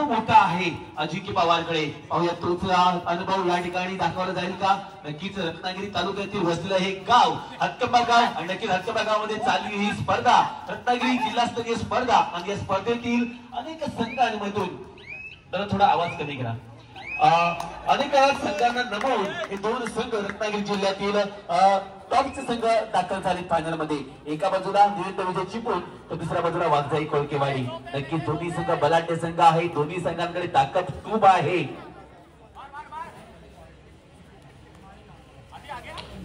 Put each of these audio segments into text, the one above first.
मोठा आहे अजिंक्य पवारकडे. पाहूया तोच अनुभव या ठिकाणी दाखवला जाईल का. नक्कीच रत्नागिरी तालुक्यातील वसलेलं हे गाव हत्कंबा गाव आणि नक्कीच हत्कंबा गावामध्ये चालली ही स्पर्धा रत्नागिरी जिल्हास्तरीय स्पर्धा आणि या स्पर्धेतील अनेक संघांमधून जरा थोडा आवाज कमी करा. अनेक संघांना नमवून हे दोन संघ रत्नागिरी जिल्ह्यातील टॉपचे संघ दाखल झाले फायनल मध्ये. एका बाजूला निवेंद्र विजय चिपळूण तर दुसऱ्या बाजूला वाघजाई कोळकेवाडी. नक्कीच दोन्ही संघ बलाढ्य संघ आहे. दोन्ही संघांकडे ताकद खूप आहे.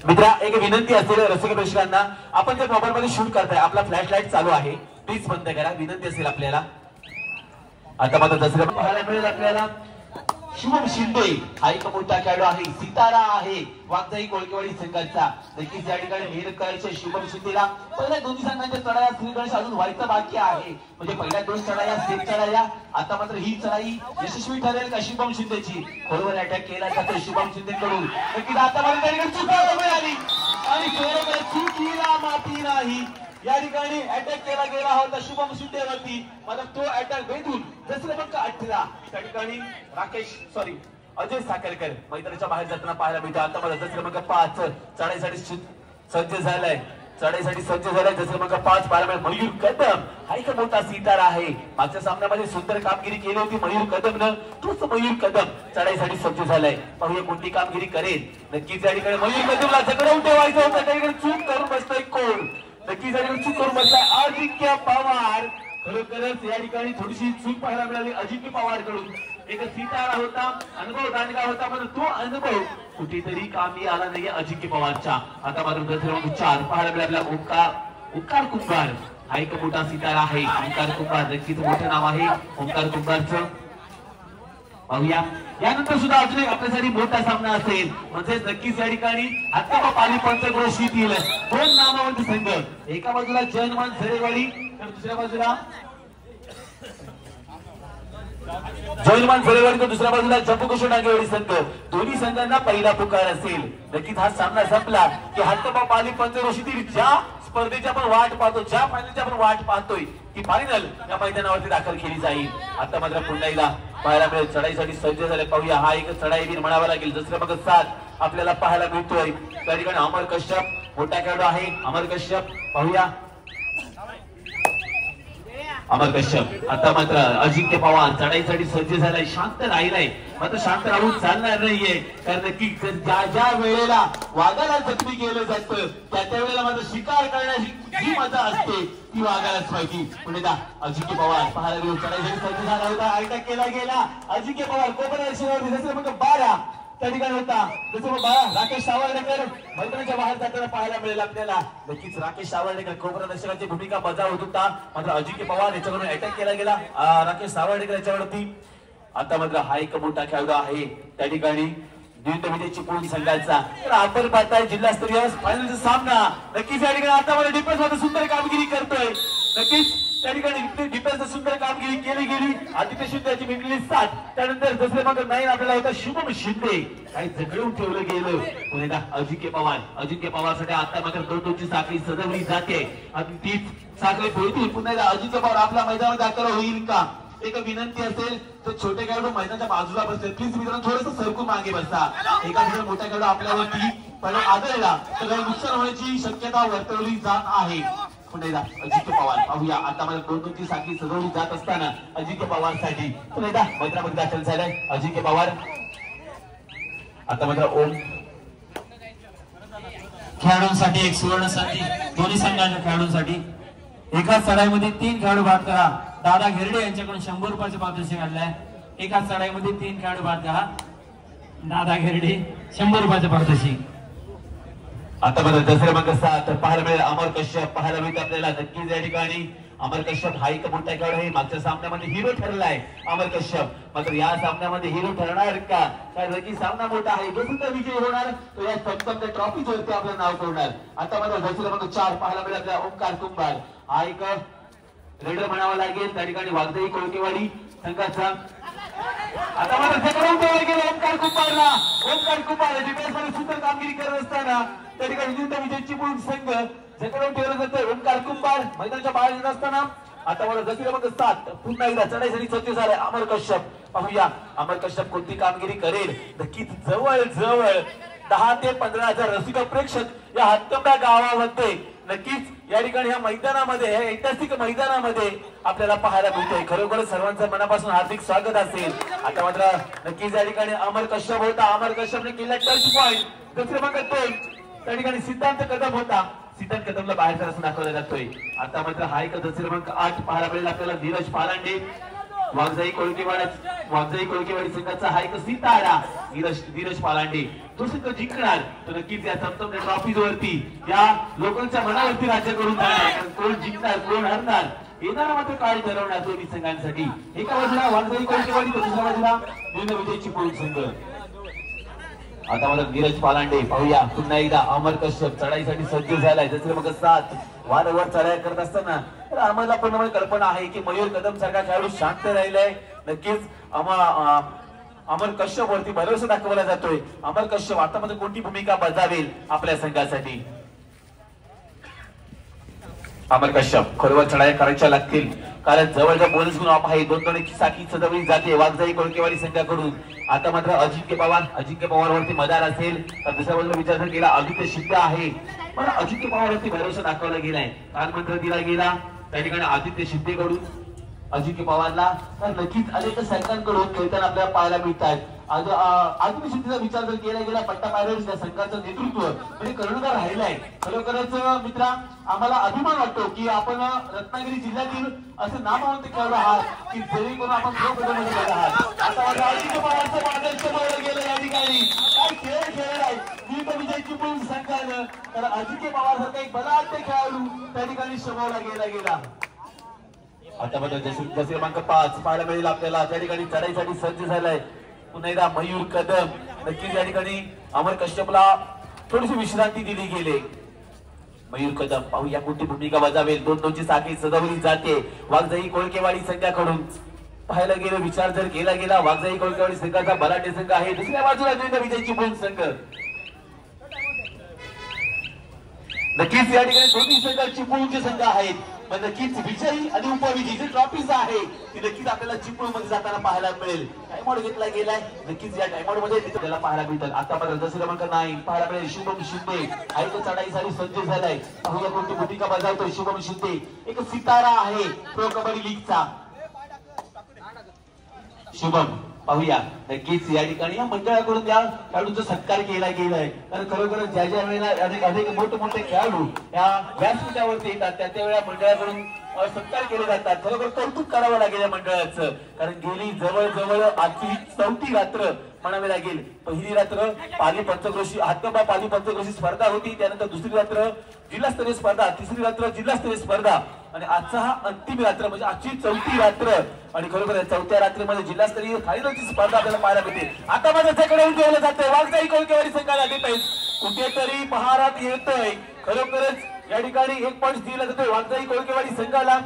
मित्रा एक विनंती असेल रसिक प्रेक्षकांना, आपण जर मोबाईल मध्ये शूट करताय आपला फ्लॅश लाईट चालू आहे प्लीज बंद करा. विनंती असेल आपल्याला. आता मात्र दसऱ्या पाहायला मिळेल आपल्याला शुभम शिंदे हा एक मोठा खेळाडू आहे. सितारा आहे वाघजाई कोळकेवाडी संघाचा. नक्कीच या ठिकाणी मेहनत करायची शुभम शिंदेला. पहिल्या दोन्ही संघांच्या चढाया श्रीगणेश अजून व्हायचं बाकी आहे. म्हणजे पहिल्या दोन चढाया सेफ चढाया. आता मात्र ही चढाई यशस्वी ठरेल का शुभम शिंदेची. खोलवर अटॅक केला जातो शुभम शिंदेकडून. नक्कीच आता मात्र त्या ठिकाणी चूक मिळाली आणि चुकीला माती नाही. या ठिकाणी अटॅक केला गेला होता शुभम शिंदेवरती मात्र तो अटॅक भेदून जसं क्रमांक 18 त्या ठिकाणी अजय साखरकर मैदानाच्या बाहेर जाताना पाहायला मिळतं. आता मला जसं क्रमांक 5 चढाईसाठी सज्ज झालाय. चढाईसाठी सज्ज झालाय जसं क्रमांक 5 पाहायला मिळेल मयूर कदम हा एक मोठा सितारा आहे. मागच्या सामन्यामध्ये सुंदर कामगिरी केली होती मयूर कदमनं. तोच मयूर कदम चढाईसाठी सज्ज झालाय. पाहूया कोणती कामगिरी करेल. नक्कीच या ठिकाणी मयूर कदमला जगडवून ठेवायचं होतं त्या ठिकाणी चूक करून बसतोय कोण. नक्कीच या ठिकाणी चूक करून बसलाय अजिंक्य पवार. खरोखरच या ठिकाणी थोडीशी चूक पाहायला मिळाली अजिंक्य पवार कडून. एक सितारा होता अनुभव दांडगा होता पण तो अनुभव कुठेतरी कामी आला नाही अजिंक्य पवारच्या. आता मात्र क्रमांक 4 पाहायला मिळाला ओंकार कुंभार हा एक मोठा सितारा आहे. ओंकार कुंभार नक्कीच मोठं नाव आहे ओंकार कुंभारचं. पाहूया यानंतर सुद्धा अजून एक आपल्यासाठी मोठा सामना असेल म्हणजे नक्कीच या ठिकाणी हत्कंबा पाली पंचक्रोश येथील दोन नामवंत संघ. एका बाजूला जयमान झरेवाडी तर दुसऱ्या बाजूला जयमान झरेवाडी तर दुसऱ्या बाजूला जम्बूकिशोर नागेवाडी संघ. दोन्ही संघांना पहिला पुकार असेल. नक्कीच हा सामना संपला की हत्कंबा पाली पंचक्रोश येथील ज्या स्पर्धेची आपण वाट पाहतो ज्या फायनलची आपण वाट पाहतोय ती फायनल या मैदानावरती दाखल केली जाईल. आता मात्र पुन्हा एकदा पाहायला मिळेल चढाईसाठी सज्ज झाले. पाहूया हा एक चढाईवीर म्हणावा लागेल. दुसऱ्या मग 7 आपल्याला पाहायला मिळतोय. त्या ठिकाणी अमर कश्यप मोठा खेळाडू आहे. अमर कश्यप पाहूया अमर कश्यप. आता मात्र अजिंक्य पवार चढाईसाठी सज्ज झालाय. शांत राहिलाय मात्र शांत राहून चालणार नाहीये कारण नक्की ज्या वेळेला वाघाला जखमी केलं जातं त्या वेळेला मात्र शिकार करण्याची जी मजा असते ती वाघालाच माहिती. पुढे अजिंक्य पवार पाहायला गेलो चढाईसाठी सज्ज झाला होता. अटॅक केला गेला अजिंक्य पवार कोपऱ्यावरती मग 12 त्या ठिकाणी होता. जसं मग राकेश सावर्डेकर मैदानाच्या बाहेर जाताना पाहायला मिळेल आपल्याला. नक्कीच राकेश सावर्डेकर कोपरा दर्शकाची भूमिका बजावत होता मात्र अजिंक्य पवार याच्याकडून अटॅक केला गेला राकेश सावर्डेकर याच्यावरती. आता मात्र हा एक मोठा खेळाडू आहे त्या ठिकाणी निवेंद्र विजय चिपळूण संघाचा. तर आपण पाहताय जिल्हास्तरीय फायनलचा सामना. नक्कीच या ठिकाणी आता मला डिफेन्स मध्ये सुंदर कामगिरी करतोय. नक्कीच त्या ठिकाणी डिफेन्स सुंदर कामगिरी केली गेली. आदित्य शिंदे याची मिळाली 7. त्यानंतर दुसरे मग 9 आपल्याला होता शुभम शिंदे काही जगडून ठेवलं गेलं. पुन्हा अजिंक्य पवार साठी आता मात्र 2-2ची साखळी सजवली जाते आणि तीच साखळी फोडून पुन्हा अजिंक्य पवार आपल्या मैदानात दाखल होईल का. एक विनंती असेल तर छोटे खेळाडू मैदानाच्या बाजूला बसले प्लीज मित्रांनो थोडंसं सरकून मागे बसा. एका ठिकाणी मोठा खेळाडू आपल्यावरती पण आदळला तर काही नुकसान होण्याची शक्यता वर्तवली जात आहे. पुन्हा अजिंक्य पवार पाहूया आता मला 2-2ची साखळी सजवली जात असताना अजिंक्य पवार साठी पुन्हा मैदानामध्ये दाखल झालाय अजिंक्य पवार. आता मात्र ओम खेळाडूंसाठी एक सुवर्ण संधी दोन्ही संघाच्या खेळाडूंसाठी. एकाच चढाईमध्ये 3 खेळाडू बाद करा. दादा घेरडे यांच्याकडून 100 रुपयाचे पारितोषिक आणलंय. एकाच चढाईमध्ये 3 खेळाडू बाद करा. दादा घेरडे 100 रुपयाचे पारितोषिक. आता मात्र दसरे मग 7 पाहायला मिळेल अमर कश्यप पाहायला मिळतं आपल्याला. नक्कीच या ठिकाणी अमर कश्यप हा एक मोठा खेळाडू आहे. मागच्या सामन्यामध्ये हिरो ठरलाय अमर कश्यप मात्र या सामन्यामध्ये हिरो ठरणार का कारण नक्की सामना मोठा आहे. जो सुद्धा विजय होणार तो या चमचमत्या ट्रॉफीवरती आपलं नाव कोरणार. आता मात्र दसरे मग 4 पाहायला मिळेल आपल्याला ओंकार कुंभार हा एक रेडर म्हणावा लागेल त्या ठिकाणी वाघजाई कोळकेवाडी संघाचा. आता मात्र जगडून ठेवलं गेलं ओंकार कुंभार डिफेन्स मध्ये सुंदर कामगिरी करत असताना त्या ठिकाणी निवेंद्र विजय चिपळूण संघ जगडून ठेवलं जातं. ओंकार कुंभार मैदानाच्या बाहेर येत असताना आता मला जसे क्रमांक 7 पुन्हा एकदा चढाईसाठी सज्ज झालाय अमर कश्यप. पाहूया अमर कश्यप कोणती कामगिरी करेल. नक्कीच जवळ जवळ 10 ते 15,000 रसिक प्रेक्षक या हत्तंबा गावामध्ये नक्कीच या ठिकाणी ह्या मैदानामध्ये या ऐतिहासिक मैदानामध्ये आपल्याला पाहायला मिळतोय. खरोखर सर्वांचं मनापासून हार्दिक स्वागत असेल. आता मात्र नक्कीच या ठिकाणी अमर कश्यप होता. अमर कश्यपने केला टच पॉइंट. क्रमांक 2 त्या ठिकाणी सिद्धांत कदम होता. सिद्धांत कदमला बाहेर करायचं दाखवला जातोय. आता मात्र हा एक क्रमांक 8 पाहायला मिळेल आपल्याला धीरज पालांडे. वाघजाई कोळकेवाडी संघाचा हा एक सितारा धीरज पालांडे तो संघ जिंकणार तर नक्कीच या चमचम ट्रॉफीज वरती या लोकांच्या मनावरती राज्य करून जाणार. कोण जिंकणार कोण हरणार येणारा मात्र काय ठरवणार दोन्ही संघांसाठी. एका बाजूला वाघजाई कोळकेवाडी तर दुसऱ्या बाजूला विजय चिपळूण संघ. आता मला धीरज पालांडे पाहूया पुन्हा एकदा अमर कश्यप चढाईसाठी सज्ज झालाय. जसं मग 7 वारंवार चढाई करत असताना तर आम्हाला पण कल्पना आहे की मयूर कदम सारखा खेळाडू शांत राहिलाय. नक्कीच अमर कश्यप वरती भरोसा दाखवला जातोय. अमर कश्यप आता मध्ये कोणती भूमिका बजावेल आपल्या संघासाठी. अमर कश्यप खरोखर चढाई करायच्या लागतील कारण जवळच्या बोनस गुण ऑफ आहे. 2-2 साखी सदवली जाते वाघजाई कोळकेवाडी संघाकडून. आता मात्र अजिंक्य पवार वरती मदार असेल तर दुसऱ्या बाजूला विचार जर केला आदित्य शिंदे आहे पण अजिंक्य पवार वरती भरोसा दाखवला गेलाय. काल मंत्र दिला गेला त्या ठिकाणी आदित्य शिंदे कडून अजिंक्य पवारला तर नक्कीच अनेक संघांकडून खेळताना आपल्याला पाहायला मिळतात. आदित्य शिंदेचा विचार जर केला गेला पट्टा पायऱ्यावर त्या संघाचं नेतृत्व म्हणजे कर्णधार राहिलाय. खरोखरच मित्रा आम्हाला अभिमान वाटतो की आपण रत्नागिरी जिल्ह्यातील असं नामवंत खेळाडू आहात की जेणेकरून आपण प्रो कबड्डीमध्ये गेला आहात. आता अजिंक्य पवारचं मार्गदर्शन समोर गेलं या ठिकाणी काय खेळ खेळलाय विजय चिपळूण संघानं. तर अजिंक्य पवार सारखा एक बलाढ्य खेळाडू त्या ठिकाणी समोरला गेला. आता मात्र जसे क्रमांक 5 पाहायला मिळेल आपल्याला त्या ठिकाणी चढाईसाठी सज्ज झालाय पुन्हा एकदा मयूर कदम. नक्कीच या ठिकाणी अमर कश्यपला थोडीशी विश्रांती दिली गेली. मयूर कदम पाहूया कोणती भूमिका बजावेल. 2-2 साखी सजवली जाते वाघजाई कोळकेवाडी संघाकडून. पाहायला गेलं विचार जर केला गेला वाघजाई कोळकेवाडी संघाचा बलाढ्य संघ आहे. दुसऱ्या बाजूला विजय चिपळूण संघ. नक्कीच या ठिकाणी दोन्ही संघ चिपळूणचे संघ आहेत पण नक्कीच विजयी आणि उपविजयी जी ट्रॉफीज आहे ती नक्कीच आपल्याला चिपळूण मध्ये जाताना पाहायला मिळेल. टाइमआउट घेतला गेलाय नक्कीच या टाइमआउट मध्ये तिथे त्याला पाहायला मिळतात. आता मात्र जसं क्रमांक 9 पाहायला मिळेल शुभम शिंदे आहे तो चढाईसाठी सज्ज झालाय. पाहूया कोणती भूमिका बजावतोय शुभम शिंदे. एक सितारा आहे प्रो कबड्डी लीगचा शुभम. पाहूया नक्कीच या ठिकाणी या मंडळाकडून या खेळाडूंचा सत्कार केला गेलाय. कारण खरोखर ज्या वेळेला अनेक मोठमोठे खेळाडू या व्यासपीठावरती येतात त्या वेळेला मंडळाकडून सत्कार केले जातात. खरोखर कौतुक करावं लागेल या मंडळाचं कारण गेली जवळ आजची 4थी रात्र म्हणावी लागेल. पहिली रात्र पाली पंचक्रोशी हातकंबा पाली पंचक्रोशी स्पर्धा होती. त्यानंतर दुसरी रात्र जिल्हास्तरीय स्पर्धा, तिसरी रात्र जिल्हास्तरीय स्पर्धा आणि आजचा हा अंतिम रात्र म्हणजे आजची 4थी रात्र. आणि खरोखर 4थ्या रात्रीमध्ये जिल्हास्तरीय फायनलची स्पर्धा आपल्याला पाहायला मिळते. आता माझ्या त्याकडे उठवलं जातंय वाघजाई कोळकेवाडी संघाला डिफेन्स कुठेतरी महारात येतोय. खरोखरच या ठिकाणी 1 पॉइंट दिला जातोय वाघजाई कोळकेवाडी संघाला.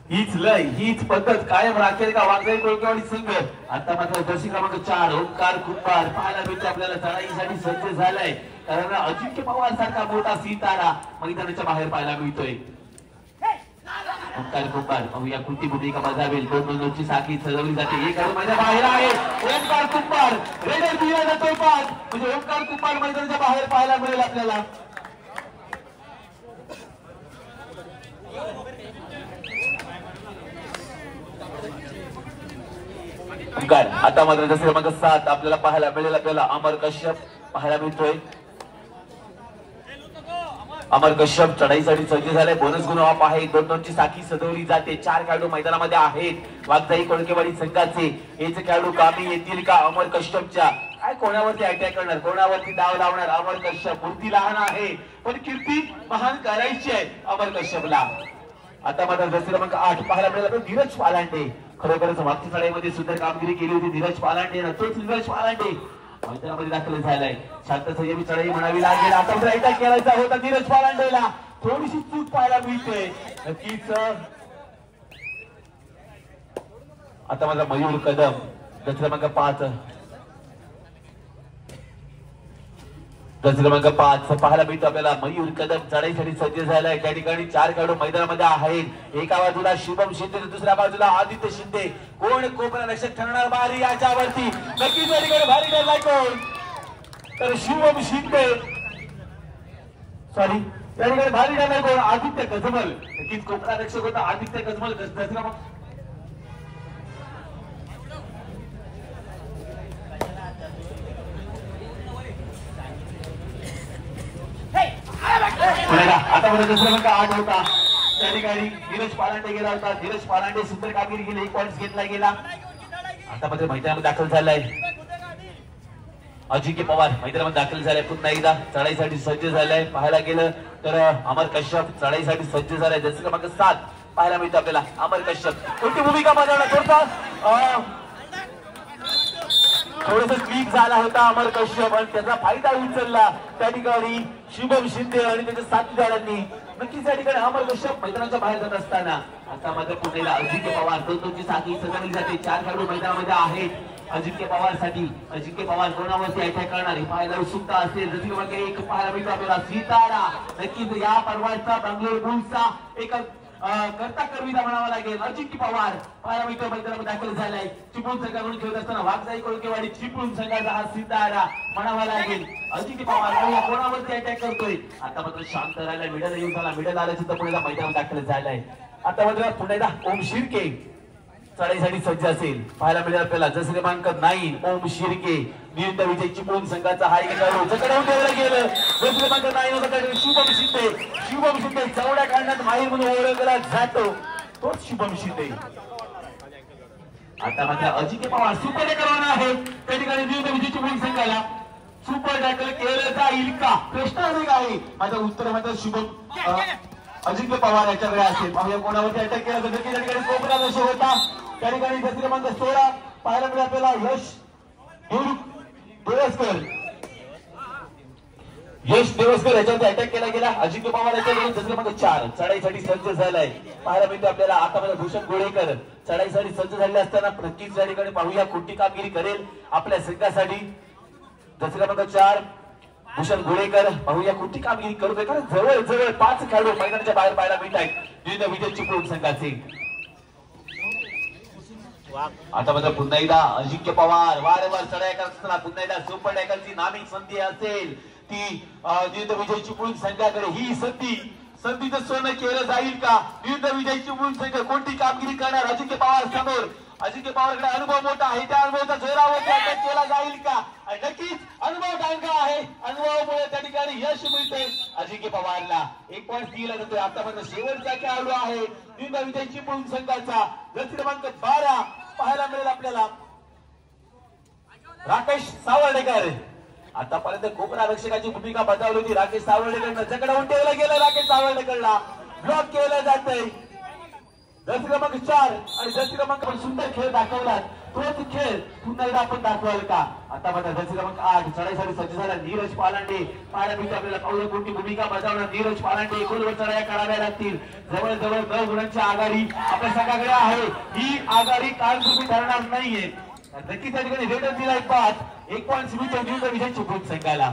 हीच लय हीच पद्धत कायम राखेल का वाघजाई कोळकेवाडी संघ. आता मात्र जर्सी क्रमांक 4 ओंकार कुंभार पाहायला मिळतो आपल्याला चढाईसाठी सज्ज झालाय कारण अजिंक्य पवार सारखा मोठा सितारा मैदानाच्या बाहेर पाहायला मिळतोय. ओंकार कुंभार पाहूया कोणती भूमिका बजावेल. 2-2 साखी सजवली जाते. एक माझ्या बाहेर आहे ओंकार कुंभार. रेडर दिला जातोय 5 म्हणजे ओंकार कुंभार मैदानाच्या बाहेर पाहायला मिळेल आपल्याला. आता मात्र जसे क्रमांक 7 आपल्याला पाहायला मिळेल आपल्याला अमर कश्यप पाहायला मिळतोय. अमर कश्यप चढाईसाठी सज्ज झालाय. बोनस गुण ऑफ आहे. 2-2 साखी सजवली जाते. 4 खेळाडू मैदानामध्ये आहेत वाघजाई कोळकेवाडी संघाचे. हेच खेळाडू कामी येतील का अमर कश्यपच्या. काय कोणावरती अटॅक करणार कोणावरती डाव लावणार अमर कश्यप. मूर्ती लहान आहे पण कीर्ती महान करायची आहे अमर कश्यपला. आता मात्र जसे क्रमांक 8 पाहायला मिळाला धीरज पालांडे. खरोखरच मागच्या चढाईमध्ये सुद्धा कामगिरी केली होती धीरज पालांडे. तोच धीरज पालांडे मैदानामध्ये दाखल झालाय. शांत संयमी चढाई म्हणावी लागेल. आता अटॅक केलायचा होता धीरज पालांडेला. थोडीशी चूक पाहायला मिळते नक्कीच. आता माझा मयूर कदम क्रमांक 5 गज क्रमांक 5 पाहायला मिळतो आपल्याला मयूर कदम चढाईसाठी सज्ज झालाय. त्या ठिकाणी 4 खेळाडू मैदानामध्ये आहेत. एका बाजूला शुभम शिंदे तर दुसऱ्या बाजूला आदित्य शिंदे. कोण कोपरा रक्षक ठरणार भारी याच्यावरती नक्कीच या ठिकाणी भारी ठरलाय कोण तर शुभम शिंदे सॉरी त्या ठिकाणी भारी ठरलाय कोण आदित्य गजमल. नक्कीच कोपरा रक्षक होता आदित्य गजमल. आता बरं दुसरा क्रमांक 8 होता. त्या ठिकाणी धीरज पालांडे गेला होता. धीरज पालांडे सुंदर कामगिरी केली. 1 पॉइंट घेतला गेला. आता मध्ये मैदानामध्ये दाखल झालाय अजिंक्य पवार. मैदानामध्ये दाखल झालाय पुन्हा एकदा चढाईसाठी सज्ज झालाय. पाहायला गेलं तर अमर कश्यप चढाईसाठी सज्ज झालाय. जसं क्रमांक 7 पाहायला मिळतं आपल्याला अमर कश्यप. कोणती भूमिका बजावणार थोडसा थोडस स्लीप झाला होता अमर कश्यप आणि त्याचा फायदा उचलला त्या ठिकाणी शुभम शिंदे आणि त्याच्या साथीदारांनी. नक्कीच या ठिकाणी अमर कश्यप मैदानाच्या बाहेर जात असताना आता मात्र पुण्याला अजिंक्य पवार दोनची साथी सजवली जाते. 4 खेळाडू मैदानामध्ये आहेत. अजिंक्य पवार साठी अजिंक्य पवार कोणावरती अटॅक करणार हे पाहायला उत्सुकता असेल. जशी क्रमांक 1 पाहायला मिळतो आपल्याला सितारा. नक्कीच या परवाचा बंगलोर बुल्सचा एक करता करविता म्हणावा लागेल. अजिंक्य पवार पाहायला मिळतो मैदानामध्ये दाखल झालाय. चिपळूण संघाकडून खेळत असताना वाघजाई कोळकेवाडी चिपळूण संघाचा हा सितारा म्हणावा लागेल. अजिंक्य पवार कोणावरती अटॅक करतोय. आता मात्र शांत राहिला. मिडल येऊन झाला. मिडल आला सुद्धा पुण्याला मैदानात दाखल झालाय. आता मात्र पुण्याला ओम शिर्के चढाईसाठी सज्ज असेल. पाहायला मिळेल आपल्याला जसं क्रमांक 9 ओम शिर्के नियुक्त विजय चिपळूण संघाचा हा एक खेळाडू जकडवून ठेवलं गेलं. जसं क्रमांक 9 होता शुभम शिंदे. शुभम शिंदे चौड्या काढण्यात माहीर म्हणून ओळखला जातो तोच शुभम शिंदे. आता मात्र अजिंक्य पवार सुपर टॅकल आहे. त्या ठिकाणी नियुक्त विजय चिपळूण संघाला सुपर टॅकल केलं जाईल का प्रश्न आहे. माझं उत्तर मात्र शुभम अजिंक्य पवार याच्याकडे असेल. पाहूया कोणावरती अटॅक केला तर त्या ठिकाणी कोपरा दर्शक होता. त्या ठिकाणी जसं क्रमांक 16 पाहायला मिळालं आपल्याला यश देवस्कर. यश देवस्कर याच्यावरती अटॅक केला गेला. अजिंक्य पवार याच्याकडून जसं क्रमांक 4 चढाईसाठी सज्ज झालाय. पाहायला मिळतो आपल्याला आता मध्ये भूषण गोळेकर चढाईसाठी सज्ज झाले असताना नक्कीच या ठिकाणी पाहूया कोणती कामगिरी करेल आपल्या संघासाठी. जसं क्रमांक 4 भूषण गोळेकर पाहूया कोणती कामगिरी करू दे. कारण जवळ जवळ 5 खेळाडू मैदानाच्या बाहेर पाहायला मिळत आहेत विविध विजय चिपळूण संघाचे. आता मात्र पुन्हा एकदा अजिंक्य पवार वारंवार चढाई करत असताना पुन्हा एकदा सुपर टॅकलची नामी संधी असेल ती विविध विजय चिपळूण संघाकडे. ही संधीचं सोनं केलं जाईल का. विविध विजय चिपळूण संघ कोणती कामगिरी करणार. अजिंक्य पवार समोर. अजिंक्य पवारकडे अनुभव मोठा आहे. त्या अनुभवाचा जोरावरती अटॅक केला जाईल का. आणि नक्कीच अनुभव चांगला आहे. अनुभवामुळे त्या ठिकाणी यश मिळते अजिंक्य पवारला. 1 पॉइंट दिला जातोय. आतापर्यंत शेवटचा खेळाडू आहे विविध विजय चिपळूण संघाचा जर्सी क्रमांक 12 पाहायला मिळेल आपल्याला राकेश सावर्डेकर. आतापर्यंत कोपरा रक्षकाची भूमिका बजावली होती राकेश सावर्डेकर. जकडवून ठेवलं गेलं राकेश सावर्डेकरला. ब्लॉक केलं जातंय. जर्सी क्रमांक 4 आणि जर्सी क्रमांक सुंदर खेळ दाखवला तोच खेळ पुन्हा एकदा आपण दाखवाल का. आता मात्र जर्सी क्रमांक 8 चढाईसाठी सज्ज झाला नीरज पालांडे. पाहायला मिळते आपल्याला पाहूया कोणती भूमिका बजावणार नीरज पालांडे. खोलवर चढाया कराव्या लागतील. जवळजवळ 9 गुणांची आघाडी आपल्या संघाकडे आहे. ही आघाडी काळजोखी ठरणार नाहीये. नक्कीच त्या ठिकाणी रेडर दिला 1 पॉइंट मिळतो विजय चिपळूण संघाला.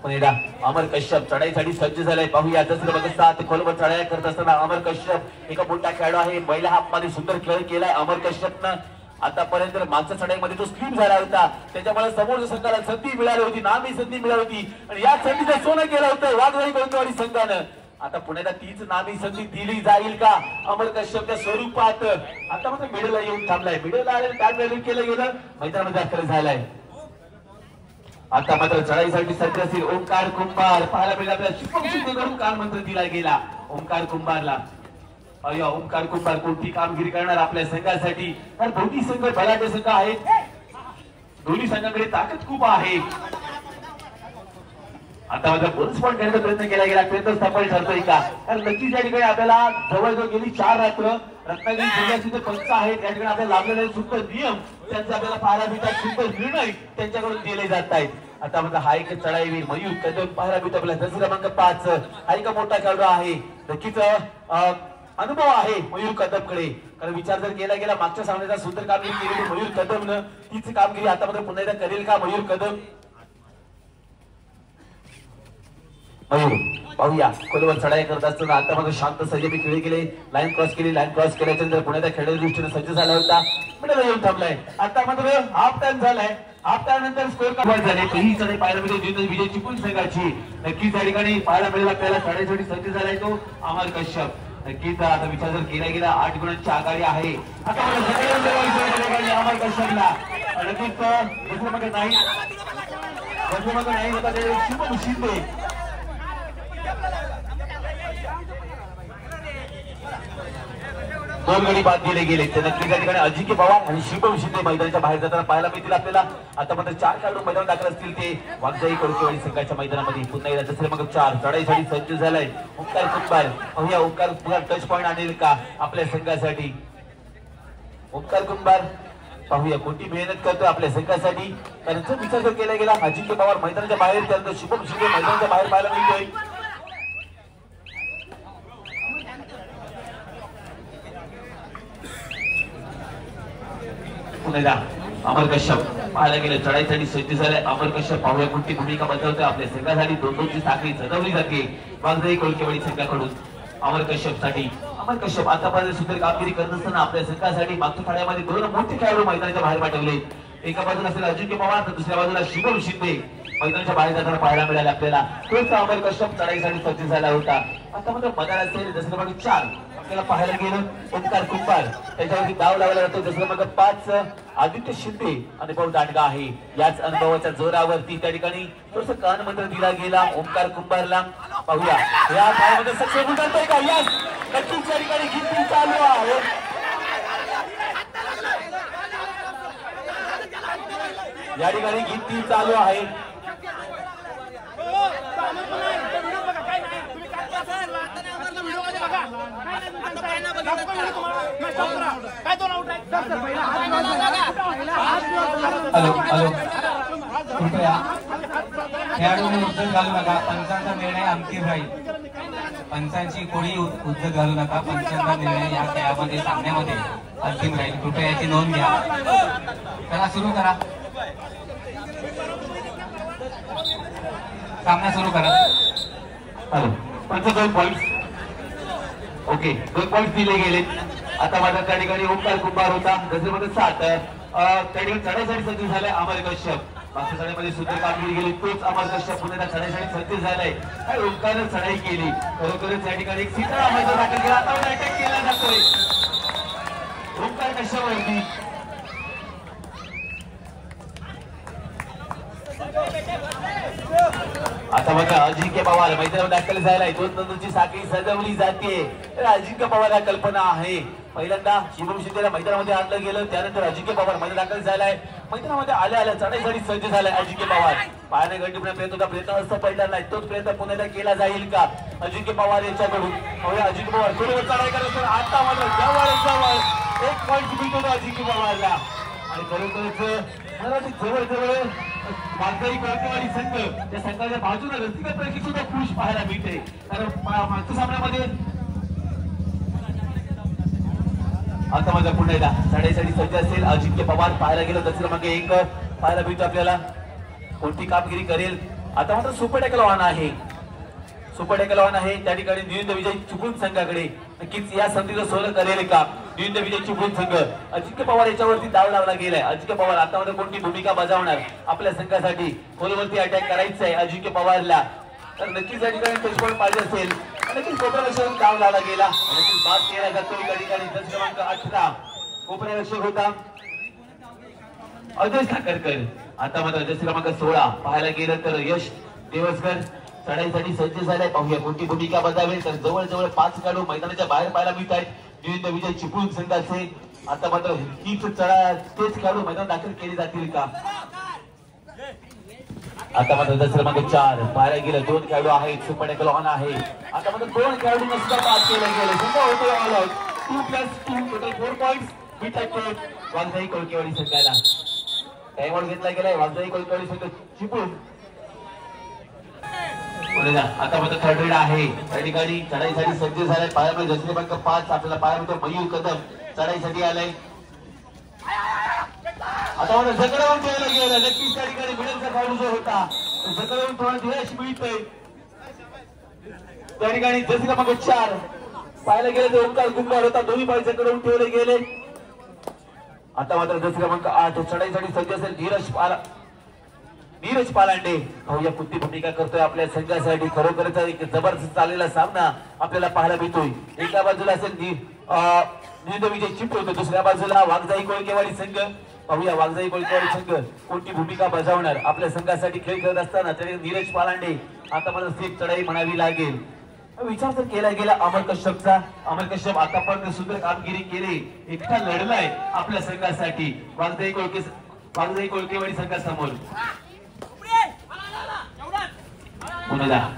अमर कश्यप चढाईसाठी सज्ज झालाय. पाहूया जसं क्रमांक 7 खोलवर चढाया करत असताना अमर कश्यप एका मोठा खेळाडू आहे. महिला हाफ मध्ये सुंदर खेळ केलाय अमर कश्यपनं. आतापर्यंत मागच्या चढाईमध्ये तो स्लिप झाला होता. त्याच्यामुळे समोरच्या संघाला संधी मिळाली होती. नामी संधी मिळाली होती आणि या संधीचं सोनं केलं होतं वाघजाई कोळकेवाडी संघानं. आता पुण्याला तीच नामी संधी दिली जाईल का अमर कश्यपच्या स्वरूपात. आता मात्र मिडलला येऊन थांबलाय. मिडलला आलेलं काय केलं गेलं मैदानामध्ये दाखल झालाय. आता मात्र चढाईसाठी सज्ज असेल ओंकार कुंभार. पाहायला मिळेल आपल्याला शुभम शिंदेकडून काल मंत्र दिला गेला ओंकार कुंभारला. ओंकार कुंभार कोणती कामगिरी करणार आपल्या संघासाठी. कारण दोन्ही संघ बलाढ्य संघ आहेत. दोन्ही संघाकडे ताकद खूप आहे. आता माझा बोनस पॉईंट करण्याचा प्रयत्न केला गेला. प्रयत्न सफल ठरतोय का. कारण नक्कीच या ठिकाणी आपल्याला जवळजवळ गेली 4 रात्र रत्नागिरी जिल्ह्याचे पंच आहेत या ठिकाणी आपल्याला लाभलेले सुंदर नियम त्यांचा आपल्याला पाहायला मिळतात. सुंदर निर्णय त्यांच्याकडून दिले जात आहेत. आता माझा हा एक चढाईवीर मयूर कदम पाहायला मिळतो आपल्याला. जर्सी क्रमांक 5 हा एक मोठा खेळाडू आहे. नक्कीच अनुभव आहे मयूर कदमकडे. कारण विचार जर केला गेला मागच्या सामन्याचा सुंदर कामगिरी केलेली मयूर कदमनं तीच कामगिरी आता मात्र पुन्हा एकदा करेल का मयूर कदम. मयूर पाहूया खोलवर चढाई करत असताना आता मात्र शांत संयमी खेळी गेले. लाईन क्रॉस केली. लाईन क्रॉस केल्याच्या नंतर पुण्याच्या खेळाच्या दृष्टीने सज्ज झाला होता. मिडल येऊन थांबलाय. आता मात्र हाफ टाइम झालाय. हाफ टाइम नंतर स्कोर कमी झाले. ही चढाई पाहायला मिळते विजय चिपळूण संघाची. नक्कीच या ठिकाणी पाहायला मिळेल आपल्याला चढाईसाठी सज्ज झालाय तो अमर कश्यप. नक्कीच आता विचार जर केला गेला 8 गुणांची आघाडी आहे. आता अमर कश्यपला नक्कीच नाही होता ते शुभम शिंदे. दोन गडी बाद दिले गेले. तर नक्की त्या ठिकाणी अजिंक्य पवार आणि शुभम शिंदे मैदानाच्या बाहेर जाताना पाहायला मिळतील आपल्याला. आता मात्र 4 खेळाडू मैदानात दाखल असतील ते वागजाई कोळकेवाडी संघाच्या मैदानामध्ये. पुन्हा एकदा दुसरे मग 4 चढाईसाठी सज्ज झालाय ओंकार कुंभार. पाहूया ओंकार कुंभार टच पॉईंट आणेल का आपल्या संघासाठी. ओंकार कुंभार पाहूया कोणती मेहनत करतोय आपल्या संघासाठी. कारण जर विचार जर केला गेला अजिंक्य पवार मैदानाच्या बाहेर त्यानंतर शुभम शिंदे मैदानाच्या बाहेर पाहायला मिळतोय. पुन्हा अमर कश्यप पाहायला गेलं चढाईसाठी सज्ज झालाय. अमर कश्यप पाहूया कोणती भूमिका बजावतोय आपल्या संघासाठी. 2-2ची साखळी सजवली जाते वागजाई कोळकेवाडी संघाकडून अमर कश्यप साठी. अमर कश्यप आतापर्यंत सुंदर कामगिरी करत असताना आपल्या संघासाठी मागच्या खेळामध्ये 2 मोठे खेळाडू मैदानाच्या बाहेर पाठवले. एका बाजूला असेल अजिंक्य पवार तर दुसऱ्या बाजूला शुभम शिंदे मैदानाच्या बाहेर जाताना पाहायला मिळाले आपल्याला. तोच अमर कश्यप चढाईसाठी सज्ज झाला होता. आता मात्र मैदानात असेल दुसऱ्या बाजू 4 आपल्याला पाहायला गेलं ओंकार कुंभार त्याच्यावरती डाव लावला जातो. दुसऱ्या मागे 5 आदित्य शिंदे अनुभव दांडगा आहे. याच अनुभवाच्या जोरावरती त्या ठिकाणी थोडस कान मंत्र दिला गेला ओंकार कुंभारला. पाहूया या खेळामध्ये सक्सेसफुल करतोय का. यस नक्कीच त्या ठिकाणी गिनती चालू आहे. या ठिकाणी गिनती चालू आहे. हॅलो हॅलो कृपया खेळाडूंनी उद्योग घालू नका. पंचांचा निर्णय अंतिम राहील. पंचांची कोणी उद्योग घालू नका. पंचांचा निर्णय या खेळामध्ये सामन्यामध्ये अंतिम राहील. कृपया याची नोंद घ्या. चला सुरू करा. सामना सुरू करा. हॅलो पंच 2 पॉईंट ओके 2 पॉईंट दिले गेले. आता माझ्या त्या ठिकाणी ओंकार कुंभार होता. गजरमध्ये 7 त्या ठिकाणी चढाईसाठी सज्ज झालाय अमर कश्यप. मागच्या चढाईमध्ये सुंदर कामगिरी केली तोच अमर कश्यप पुन्हा चढाईसाठी सज्ज झालाय. काय ओंकारने चढाई केली खरोखरच या ठिकाणी एक सितारा मैदान दाखल केला. आता अटॅक केला जातोय ओंकार कश्यपवरती. आता बघा अजिंक्य पवार मैदानावर दाखल झालाय. 2-2ची साखळी सजवली जाते. अजिंक्य पवार कल्पना आहे. पहिल्यांदा शुभम शिंदेला मैदानामध्ये आणलं गेलं त्यानंतर अजिंक्य पवार मैदान दाखल झालाय. मैदानामध्ये आल्या चढाईसाठी सज्ज झालाय अजिंक्य पवार. पायाने गंडीपणे प्रयत्न असं पहिला नाही तोच प्रयत्न पुन्हा केला जाईल का अजिंक्य पवार यांच्याकडून. अजिंक्य पवार थोडी चढाई करत आता मात्र जवळ 1 पॉईंट मिळतो अजिंक्य पवारला. आणि खरोखरच जवळ वागजाई कोळकेवाडी संघ त्या संघाच्या बाजूला रसिकांपैकी सुद्धा खुश पाहायला मिळते. कारण मागच्या सामन्यामध्ये आता माझा पुन्हा एकदा चढाईसाठी सज्ज असेल अजिंक्य पवार. पाहायला गेलं दुसऱ्या मागे 1 पाहायला मिळतो आपल्याला. कोणती कामगिरी करेल. आता मात्र सुपर टॅकल ऑन आहे. सुपर टॅकल ऑन आहे त्या ठिकाणी नियुक्त विजय चिपळूण संघाकडे. नक्कीच या संधीचं सोनं करेल का नियुक्त विजय चिपळूण संघ. अजिंक्य पवार याच्यावरती दाव लावला गेलाय. अजिंक्य पवार आता मध्ये कोणती भूमिका बजावणार आपल्या संघासाठी. खोलवरती अटॅक करायचा आहे अजिंक्य पवारला. तर नक्कीच या ठिकाणी टचपॉईंट पाहिजे असेल. नक्कीच कोपऱ्यालक्षक दाव लावला गेला. नक्कीच बाद केला जातो या ठिकाणी. क्रमांक 18 कोपऱ्यालक्षक होता अजय साखरकर. आता मात्र क्रमांक 16 पाहायला गेलं तर यश देवसकर चढाईसाठी सज्ज झालाय. पाहूया कोणती भूमिका बजावेल. तर जवळ 5 खेळाडू मैदानाच्या बाहेर पाहायला मिळत आहेत नियुक्त विजय चिपळूण संघाचे. आता मात्र हीच तेच खेळाडू मैदान दाखल केले जातील का. आता मात्र क्रमांक 4 पाहायला गेलं 2 खेळाडू आहेत. सुपर टॅकल ऑन आहे. आता मात्र 2 खेळाडूंना सुद्धा बाद केलं गेलं. सुद्धा होते ऑल आउट. 2+2 टोटल 4 पॉईंट्स मिळतात वागजाई कोळकेवाडी संघाला. टाइम आउट घेतला गेलाय वागजाई कोळकेवाडी संघ चिपळूण. आता मात्र 3rd रेड आहे त्या ठिकाणी चढाईसाठी सज्ज झालाय. पायामध्ये जसं क्रमांक 5 आपल्याला पायामध्ये मयूर कदम चढाईसाठी आलाय. आता मात्र जगडवून ठेवायला गेलं. नक्कीच त्या ठिकाणी मिडलचा खेळाडू जो होता जगडवून थोडा यश मिळतंय. त्या ठिकाणी जसे क्रमांक 4 पाहायला गेले तर ओंकार कुंभार होता, दोन्ही पाय जकडून ठेवले गेले. आता मात्र जसे क्रमांक 8 चढाईसाठी सज्ज असेल नीरज पालांडे. पाहूया कुठली भूमिका करतोय आपल्या संघासाठी. खरोखरच एक जबरदस्त चाललेला सामना आपल्याला पाहायला मिळतोय. एका बाजूला असेल निंद विजय चिपळूण, दुसऱ्या बाजूला वाघजाई कोळकेवाडी संघ. पाहूया वाघजाई कोळकेवाडी संघ कोणती भूमिका बजावणार आपल्या संघासाठी खेळ खेळत असताना. तरी नीरज पालांडे आता मला स्टेप चढाई म्हणावी लागेल. विचार तर केला गेला अमर कश्यपचा. अमर कश्यप आतापर्यंत सुंदर कामगिरी केली, एकटा लढलाय आपल्या संघासाठी वाघजाई कोळकेवाडी संघासमोर.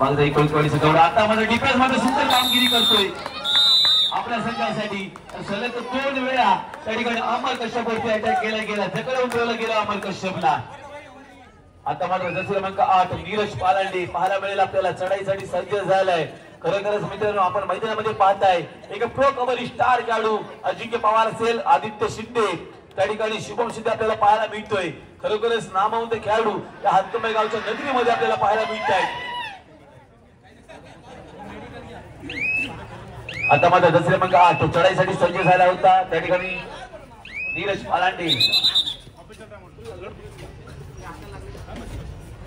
वाघजाई कोळकेवाडी संघ आता मला डिफेन्स मध्ये सुंदर कामगिरी करतोय आपल्या संघासाठी. सलग 2 वेळा त्या ठिकाणी अमर कश्यपवरती अटॅक केला गेला, जकडून ठेवलं गेलं अमर कश्यपला. आता मात्र जसे क्रमांक 8 नीरज पालांडे पाहायला मिळेल आपल्याला चढाईसाठी सज्ज झालाय. खरोखरच मित्रांनो आपण मैदानामध्ये पाहताय एक प्रो कबड्डी स्टार खेळाडू अजिंक्य पवार असेल, आदित्य शिंदे त्या ठिकाणी शुभम शिंदे आपल्याला पाहायला मिळतोय. खरोखरच नामवंत खेळाडू या हत्तुंबे गावच्या नगरीमध्ये आपल्याला पाहायला मिळत आहेत. आता मात्र जसे क्रमांक 8 चढाईसाठी सज्ज झाला होता त्या ठिकाणी नीरज पालांडे.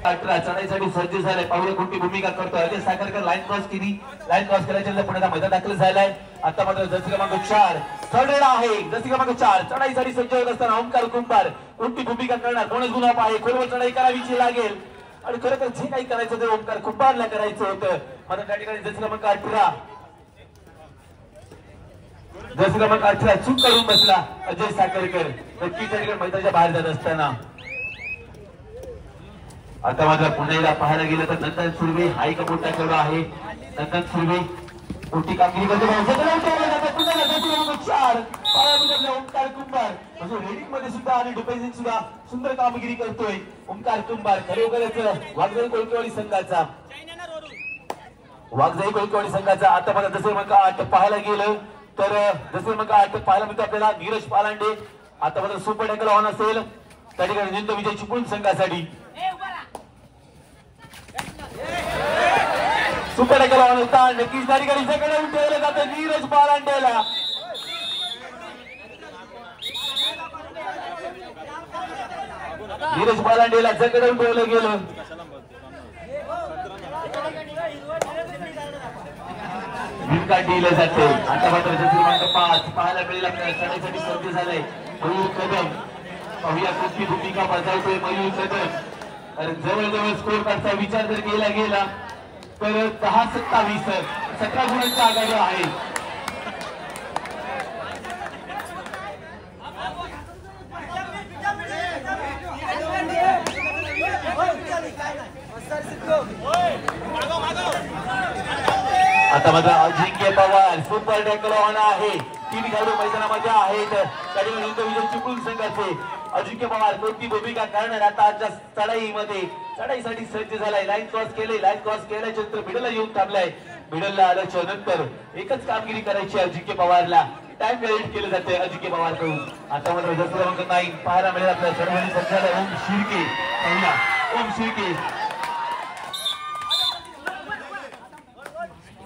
18 चढाईसाठी सज्ज झालाय. पाहूया कोणती भूमिका करतोय. अजय साखरकर लाईन क्रॉस केली, लाईन क्रॉस केल्याच्या पुण्याला मैदान दाखल झालाय. आता मात्र जसे क्रमांक 4 चढलेला आहे. जसे क्रमांक 4 चढाईसाठी सज्ज होत असताना ओंकार कुंभार कोणती भूमिका करणार, कोणच गुलाब आहे, खोलवर चढाई करावीची लागेल. आणि खरं तर जे काही करायचं ते ओंकार कुंभारला करायचं होतं. मात्र त्या ठिकाणी जसे क्रमांक 18 चूक करून बसला अजय साखरकर. नक्कीच त्या ठिकाणी मैदानाच्या बाहेर जात असताना. आता मात्र पुन्हा एकदा पाहायला गेलं तर नंदन सुर्वे हा एक मोठा खेळाडू आहे. नंदन सुर्वे मोठी कामगिरी करतो. ओंकार कुंभार म्हणजे रेडिंग मध्ये सुद्धा आणि डिफेन्सिंग सुद्धा सुंदर कामगिरी करतोय ओंकार कुंभार. खरोखरच वाघजाई कोळकेवाडी संघाचा आता मला जसे क्रमांक 8 पाहायला गेलं तर जसे क्रमांक 8 पाहायला मिळतो आपल्याला नीरज पालांडे. आता मात्र सुपर टॅकल ऑन असेल त्या ठिकाणी निंद विजय चिपळूण संघासाठी. सुपर टॅकल ऑन होता. नक्कीच त्या ठिकाणी जकडून ठेवलं जातं नीरज पालांडेला. नीरज पालांडेला जकडून ठेवलं गेलं. दिलं जाते. आता मात्र जसे क्रमांक 5 पाहायला मिळेल आपल्याला चढाईसाठी सज्ज झालाय मयूर कदम. पाहूया कोणती भूमिका बजावतोय मयूर कदम. तर जवळजवळ स्कोर कार्डचा विचार जर केला गेला तर 10-27 17 गुणांचा आघाडी आहे. आता मात्र अजिंक्य पवार सुपर टॅकल ऑन आहे. 3 खेळाडू मैदानामध्ये आहेत त्या ठिकाणी निंद विजय चिपळूण संघाचे. अजिंक्य पवार कोणती भूमिका करणार आता आजच्या चढाईमध्ये. चढाईसाठी सज्ज झालाय. लाईन क्रॉस केले, लाईन क्रॉस केल्याच्या नंतर मिडलला येऊन थांबलाय. मिडलला आल्याच्या नंतर एकच कामगिरी करायची अजिंक्य पवारला. टाइम क्रेडिट केलं जाते अजिंक्य पवार कडून. आता मात्र जसे क्रमांक 9 पाहायला मिळेल आपल्या सर्वांनी सज्जाला ओम शिर्के. पाहूया ओम शिर्के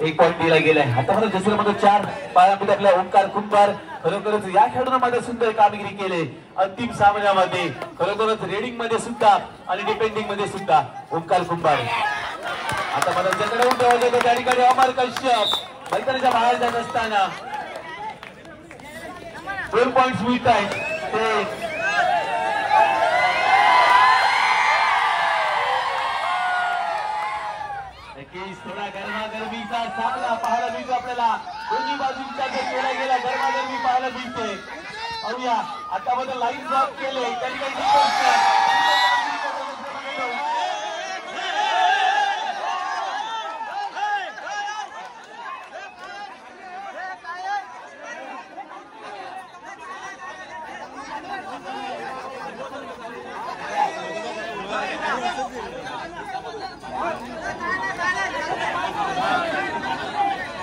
1 पॉइंट दिला गेलाय. आता मात्र जसे क्रमांक 4 पाहायला मिळेल आपल्या ओंकार कुंभार. खरोखरच या खेळाडूंना मात्र सुंदर कामगिरी केले अंतिम सामन्यामध्ये. खरोखरच रेडिंग मध्ये सुद्धा आणि डिफेंडिंग मध्ये सुद्धा ओंकार कुंभार. आता मात्र जकडून ठेवलं जातं त्या ठिकाणी अमर कश्यप मैदानाच्या बाहेर जात असताना 2 पॉइंट्स मिळत आहेत. ते थोडा गरमागरमीचा सामना पाहायला मिळतो आपल्याला. दोन्ही बाजूंचा केला गेला गरमागरमी पाहायला मिळते. पाहूया आता मध्ये लाईन ड्रॉप केले त्या ठिकाणी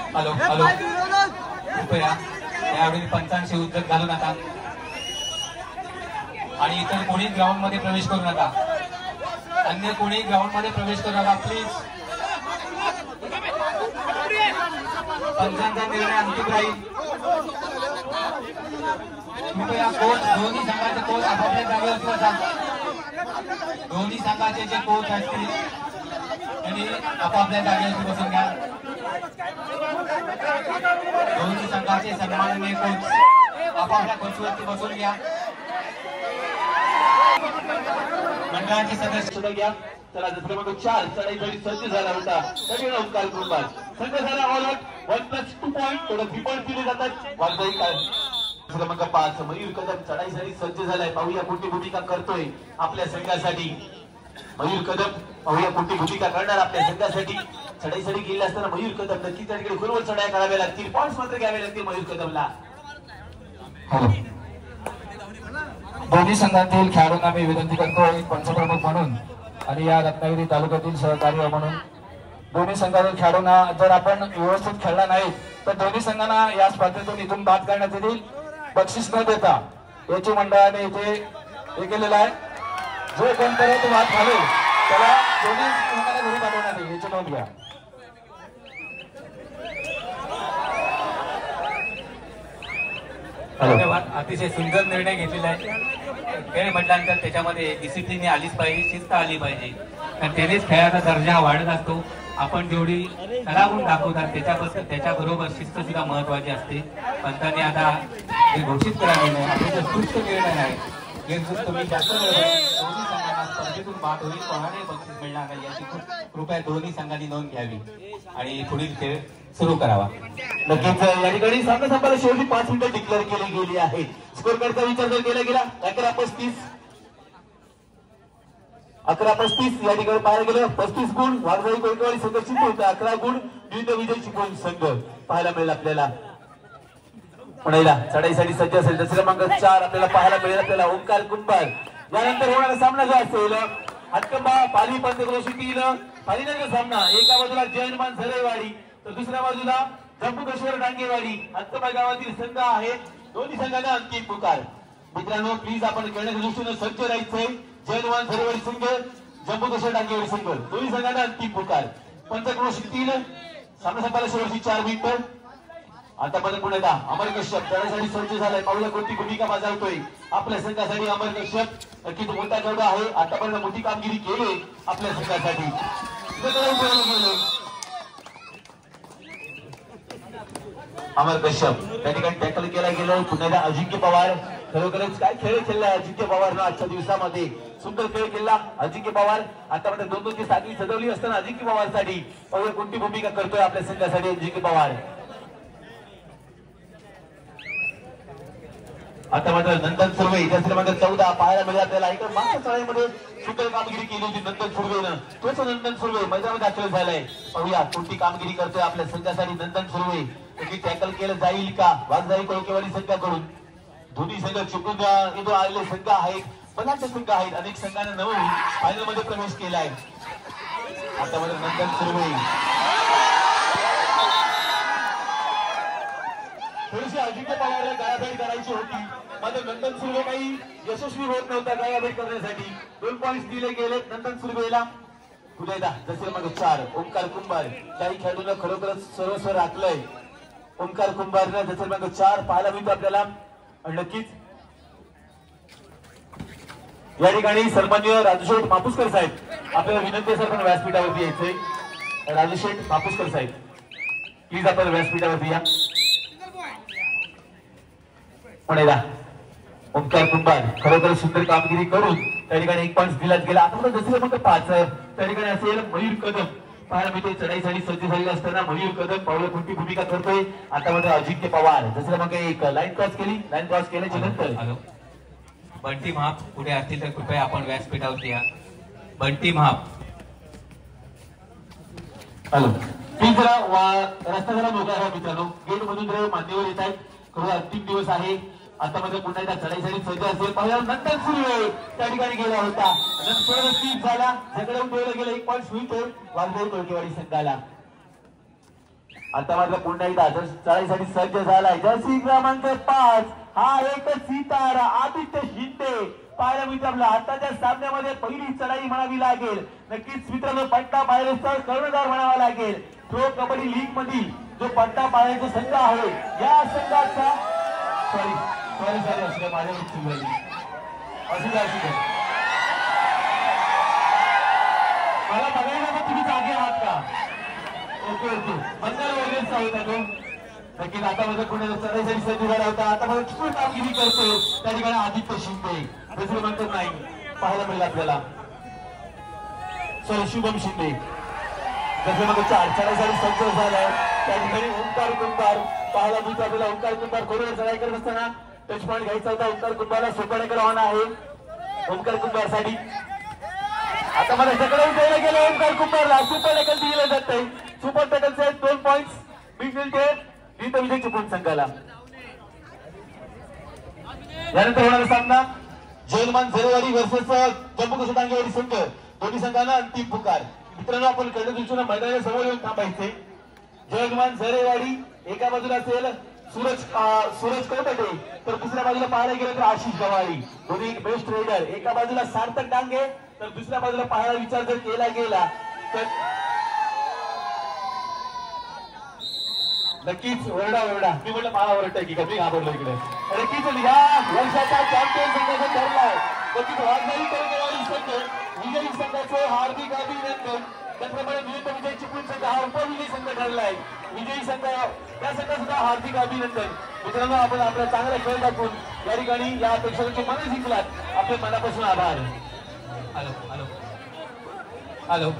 हॅलो कृपया यावेळी पंचांशी उद्योग घालू नका आणि इतर कोणी ग्राउंड मध्ये प्रवेश करू नका. अन्य कोणी ग्राउंड मध्ये प्रवेश करू नका प्लीज. पंचांचा निर्णय अंतिम राहील. कृपया कोच दोन्ही संघाचे कोच आपापल्या जागेवर बसा. दोन्ही संघाचे जे कोच असतील त्यांनी आपापल्या जागेवर बसून घ्या. दोन्ही संघाचे सन्माननीय कोच आपापल्या कोचवरती बसून घ्या. मंडळाचे सदस्य घ्या. चला दुसरा क्रमांक 4 चढाईसाठी सज्ज झाला होता. सगळे ओंकार कुंभार संघ झाला ऑल आउट. 1+2 पॉईंट थोडं 3 पॉईंट दिले जातात. वाजवाई काय क्रमांक 5 मयूर कदम चढाईसाठी सज्ज झालाय. पाहूया कोणती भूमिका करतोय आपल्या संघासाठी. मयूर कदम पाहूया कोणती भूमिका करणार आपल्या संघासाठी. चढाईसाठी गेले असताना मयूर कदम नक्की त्या ठिकाणी खोलवर चढाया कराव्या लागतील. पॉईंट्स मात्र घ्यावे लागतील मयूर कदमला. दोन्ही संघातील खेळाडूंना मी विनंती करतो एक पंचप्रमुख म्हणून आणि या रत्नागिरी तालुक्यातील सहकार्य म्हणून दोन्ही संघातील खेळाडूंना जर आपण व्यवस्थित खेळला नाही तर दोन्ही संघांना या स्पर्धेतून इथून बाद करण्यात येईल. बक्षीस न देता याची मंडळाने इथे हे केलेलं आहे. जो कोणपर्यंत वाद घालेल त्याला दोन्ही संघाला घरी पाठवण्यात येईल याची नोंद घ्या. धन्यवाद. अतिशय सुंदर निर्णय घेतलेला आहे. खेळ म्हटल्यानंतर त्याच्यामध्ये डिसिप्लिन आलीच पाहिजे, शिस्त आली पाहिजे. कारण टेनिस खेळाचा दर्जा वाढत असतो. आपण जेवढी कलागुण दाखवतात त्याच्याबरोबर शिस्त सुद्धा महत्वाची असते. पंतांनी आता हे घोषित करावे आपण जर सुस्त निर्णय नाही तुम्ही जास्त दोन्ही संघांना स्पर्धेतून बाद होईल. कोणालाही बक्षीस मिळणार नाही याची कृपया दोन्ही संघांनी नोंद घ्यावी आणि पुढील खेळ सुरू करावा. नक्कीच या ठिकाणी सामना संपायला शेवटी 5 मिनिटं डिक्लेअर केली गेली आहेत. स्कोर कार्डचा विचार जर केला गेला 11-35 या ठिकाणी पाहायला गेलं 35 गुण वाघजाई कोळकवाडी संघ चितूर, 11 गुण विविध विजय चिपळूण संघ पाहायला मिळेल आपल्याला. पुण्याला चढाईसाठी सज्ज असेल. दुसरा क्रमांक 4 आपल्याला पाहायला मिळेल आपल्याला ओंकार कुंभार. यानंतर होणारा सामना जो असेल हत्कंबा पाली पंचक्रोशीतील पालीनगर सामना. एका बाजूला जयनमान झरेवाडी तर दुसऱ्या बाजूला जम्बुकेश्वर डांगेवाडी हत्कंबा गावातील संघ आहेत. दोन्ही संघांना अंतिम पुकार. मित्रांनो प्लीज आपण खेळण्याच्या दृष्टीने सज्ज राहायचंय. जयनमान झरेवाडी संघ जम्बुकेश्वर डांगेवाडी संघ दोन्ही संघांना अंतिम पुकार. पंचक्रोशीतील सामना संपायला शेवटची 4 मिनिटं. आतापर्यंत पुढे अमर कश्यप चढाईसाठी सज्ज झालाय. पाहूया कोणती भूमिका बजावतोय आपल्या संघासाठी अमर कश्यप. नक्कीच मोठा खेळाडू आहे. आतापर्यंत मोठी कामगिरी केली आपल्या संघासाठी. अमर कश्यप त्या ठिकाणी टॅकल केला गेलं. पुण्याला अजिंक्य पवार खरोखरच काय खेळ खेळलाय अजिंक्य पवारनं आजच्या दिवसामध्ये. सुंदर खेळ केला अजिंक्य पवार. आतापर्यंत 2-2ची साखळी सजवली असताना अजिंक्य पवारसाठी पाहूया कोणती भूमिका करतोय आपल्या संघासाठी अजिंक्य पवार. आता मात्र नंदन सुर्वे इतिहास क्रमांक 14 पाहायला मिळाला. त्याला इकडे मागच्या चढाईमध्ये सुंदर कामगिरी केली होती नंदन सुर्वेनं. तोच नंदन सुर्वे मैदानामध्ये दाखल झालाय. पाहूया कोणती कामगिरी करतोय आपल्या संघासाठी नंदन सुर्वे. टॅकल केलं जाईल का वाघजाई कोळकेवाडी संघाकडून. दोन्ही संघ चिपळूण इथून आलेले संघ आहेत. बलाढ्य संघ आहेत. अनेक संघांना नवं फायनल मध्ये प्रवेश केलाय. आता मात्र नंदन सुर्वे थोडीशी अजिंक्य पवारला गाळाभेट करायची होती मात्र नंदन सुर्वे काही यशस्वी होत नव्हता गाळाभेट करण्यासाठी. 2 पॉईंट्स दिले गेले नंदन सुर्वेला. पुढे जसे मग 4 ओंकार कुंभार काही खेळाडूंना खरोखरच सर्वस्व राखलंय. ओंकार कुंभारनं जसे मग 4 पाहायला मिळतो आपल्याला. नक्कीच या ठिकाणी सन्माननीय राजूशेठ मापुसकर साहेब आपल्याला विनंती आहे आपण व्यासपीठावरती यायचंय. राजूशेठ मापुसकर साहेब प्लीज आपण व्यासपीठावरती या. पुण्याला ओंकार कुंभार खरोखर सुंदर कामगिरी करून त्या ठिकाणी 1 पॉईंट दिलाच गेला. आता दुसरे मग 5 त्या ठिकाणी असेल मयूर कदम पाहायला मिळते. चढाईसाठी सज्ज झालेला असताना मयूर कदम पावलं कोणती भूमिका करतोय. आता मात्र अजिंक्य पवार दुसरं मग 1 लाईन क्रॉस केली. लाईन क्रॉस केल्याच्या नंतर बंटी महाप पुढे असतील तर कृपया आपण व्यासपीठावरती या. बंटी महाप हॅलो प्लीज जरा रस्ता जरा मोकळा आहे मित्रांनो. गेट मधून मान्यवर येत आहेत. खरं अंतिम दिवस आहे. आता मात्र पुन्हा एकदा चढाईसाठी सज्ज असेल. पहिला नंतर सुरू त्या ठिकाणी गेला होता. नंतर स्पीड झाला झगडून ठेवलं गेलं. 1 पॉईंट मिळतो वाघजाई कोळकेवाडी संघाला. आता मात्र पुन्हा एकदा चढाईसाठी सज्ज झालाय. जर्सी क्रमांक 5 हा एक सितारा आदित्य शिंदे पाहायला मिळतो आपल्या आताच्या सामन्यामध्ये. पहिली चढाई म्हणावी लागेल. नक्कीच मित्रांनो पट्टा पायरेचा कर्णधार म्हणावा लागेल. प्रो कबड्डी लीग मधील जो पट्टा पाळायचा संघ आहे या संघाचा सॉरी असं माझ्या चूक झाली असं काय मला बघायला तर तुम्ही जागे आहात का? ओके बंगाल वगैरेचा होता तो नक्कीच. आता माझं पुणे चढाईसाठी संधी झाला होता. आता माझं चुकून कामगिरी करतो त्या ठिकाणी आदित्य शिंदे दुसरं म्हणतो नाही पाहायला मिळेल आपल्याला. सॉरी शुभम शिंदे जसं मग चढाईसाठी सज्ज झालाय त्या ठिकाणी ओंकार कुंभार पाहायला मिळतो आपल्याला. ओंकार कुंभार कोरोना चढाई करत असताना टच पॉईंट घ्यायचा होता. ओंकार कुंभारला सोपाण्याकडे रवाना आहे. ओंकार कुंभार साठी आता मला सगळं द्यायला गेलं. ओंकार कुंभारला सुपर टॅकल दिलं जात आहे. सुपर टॅकलचे 2 पॉइंट्स मिळतील ते विजय चिपळूण संघाला. यानंतर होणारा सामना जयमान झरेवाडी वर्सेस जम्मू काश्मीर टांगेवाडी संघ. दोन्ही संघांना अंतिम पुकार. मित्रांनो आपण कडे दृष्टीने मैदानाच्या समोर येऊन थांबायचे. जयमान झरेवाडी एका बाजूला असेल सूरज कोटटे तर दुसऱ्या बाजूला पाहायला गेलं तर आशिष गवाळी. दोन्ही बेस्ट रेडर. एका बाजूला सार्थक डांगे तर दुसऱ्या बाजूला पाहायला विचार जर केला गेला तर नक्कीच ओरडा मी म्हटलं मला ओरडतंय की कमी घाबरलो इकडे. नक्कीच या वर्षाचा चॅम्पियन संघाचा ठरलाय. नक्कीच वाघारी कळमेवाडी संघ विजयी संघाचे हार्दिक अभिनंदन. त्याप्रमाणे विरुद्ध विजय चिपळूण संघ हा उपविजयी संघ ठरलाय. विजयी संघ त्या संघासुद्धा हार्दिक अभिनंदन. मित्रांनो आपण आपला चांगला खेळ दाखवून या ठिकाणी या प्रेक्षकांची मनं जिंकलात. आपले मनापासून आभार. हॅलो